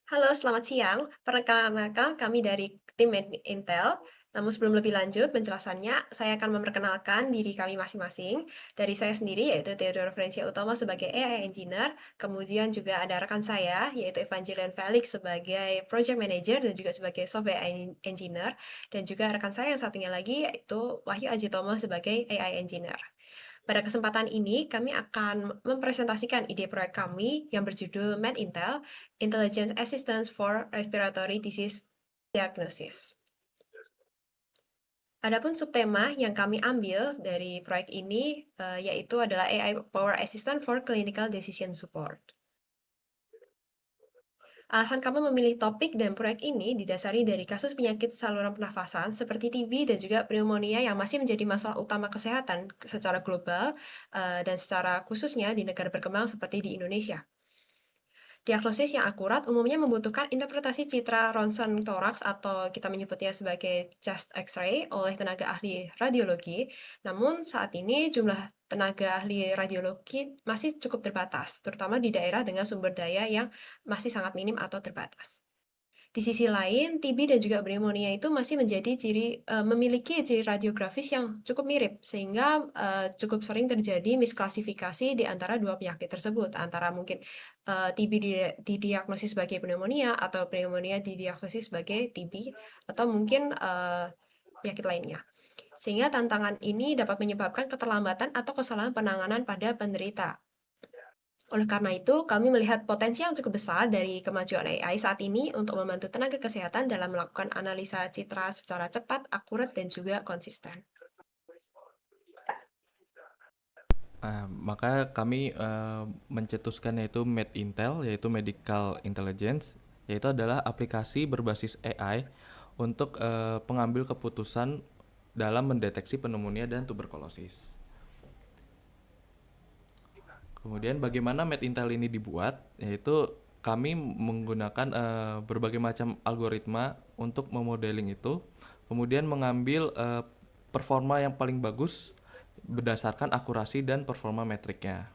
Halo, selamat siang. Perkenalkan kami dari tim Intel. Namun sebelum lebih lanjut penjelasannya, saya akan memperkenalkan diri kami masing-masing. Dari saya sendiri, yaitu Theodore Florencia Utomo sebagai AI Engineer. Kemudian juga ada rekan saya, yaitu Evangeline Felix sebagai Project Manager dan juga sebagai Software Engineer. Dan juga rekan saya yang satunya lagi, yaitu Wahyu Ajitomo sebagai AI Engineer. Pada kesempatan ini, kami akan mempresentasikan ide proyek kami yang berjudul MedIntel, Intelligence Assistance for Respiratory Disease Diagnosis. Adapun subtema yang kami ambil dari proyek ini yaitu adalah AI Power Assistant for Clinical Decision Support. Alasan kami memilih topik dan proyek ini didasari dari kasus penyakit saluran pernafasan seperti TB dan juga pneumonia yang masih menjadi masalah utama kesehatan secara global dan secara khususnya di negara berkembang seperti di Indonesia. Diagnosis yang akurat umumnya membutuhkan interpretasi citra ronsen toraks atau kita menyebutnya sebagai chest X-ray oleh tenaga ahli radiologi. Namun saat ini jumlah tenaga ahli radiologi masih cukup terbatas, terutama di daerah dengan sumber daya yang masih sangat minim atau terbatas. Di sisi lain, TB dan juga pneumonia itu masih memiliki ciri radiografis yang cukup mirip, sehingga cukup sering terjadi misklasifikasi di antara dua penyakit tersebut, antara mungkin TB didiagnosis sebagai pneumonia atau pneumonia didiagnosis sebagai TB, atau mungkin penyakit lainnya. Sehingga tantangan ini dapat menyebabkan keterlambatan atau kesalahan penanganan pada penderita. Oleh karena itu, kami melihat potensi yang cukup besar dari kemajuan AI saat ini untuk membantu tenaga kesehatan dalam melakukan analisa citra secara cepat, akurat, dan juga konsisten. Maka kami mencetuskan yaitu MedIntel, yaitu Medical Intelligence, yaitu adalah aplikasi berbasis AI untuk pengambil keputusan dalam mendeteksi pneumonia dan tuberkulosis. Kemudian bagaimana MedIntel ini dibuat, yaitu kami menggunakan berbagai macam algoritma untuk memodeling itu, kemudian mengambil performa yang paling bagus berdasarkan akurasi dan performa metriknya.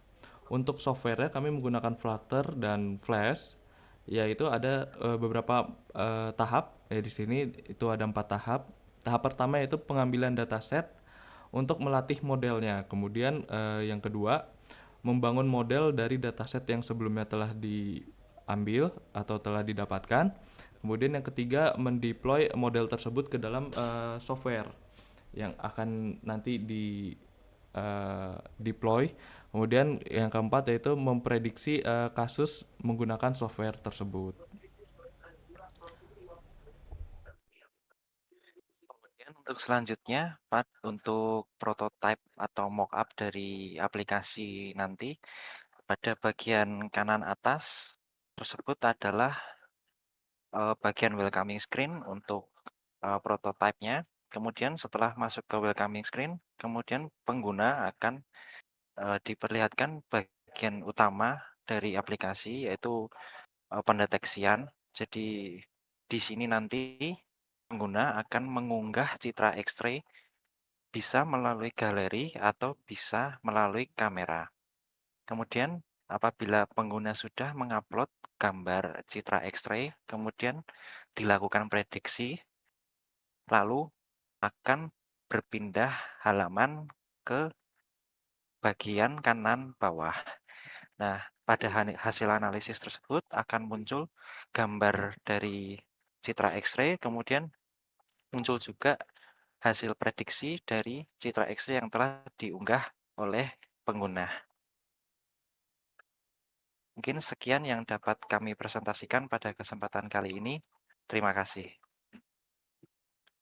Untuk softwarenya kami menggunakan Flutter dan Flash, yaitu ada beberapa tahap. Di sini itu ada 4 tahap. Tahap pertama yaitu pengambilan dataset untuk melatih modelnya. Kemudian yang kedua, membangun model dari dataset yang sebelumnya telah diambil atau telah didapatkan. Kemudian yang ketiga, mendeploy model tersebut ke dalam software yang akan nanti deploy. Kemudian yang keempat yaitu memprediksi kasus menggunakan software tersebut. Kemudian untuk selanjutnya, untuk prototype atau mockup dari aplikasi nanti, pada bagian kanan atas tersebut adalah bagian welcoming screen untuk prototipenya. Kemudian setelah masuk ke welcoming screen, kemudian pengguna akan diperlihatkan bagian utama dari aplikasi, yaitu pendeteksian. Jadi di sini nanti pengguna akan mengunggah citra X-ray bisa melalui galeri atau bisa melalui kamera. Kemudian apabila pengguna sudah mengupload gambar citra X-ray, kemudian dilakukan prediksi, lalu akan berpindah halaman ke bagian kanan bawah. Nah, pada hasil analisis tersebut akan muncul gambar dari citra X-ray, kemudian muncul juga hasil prediksi dari citra X-ray yang telah diunggah oleh pengguna. Mungkin sekian yang dapat kami presentasikan pada kesempatan kali ini. Terima kasih.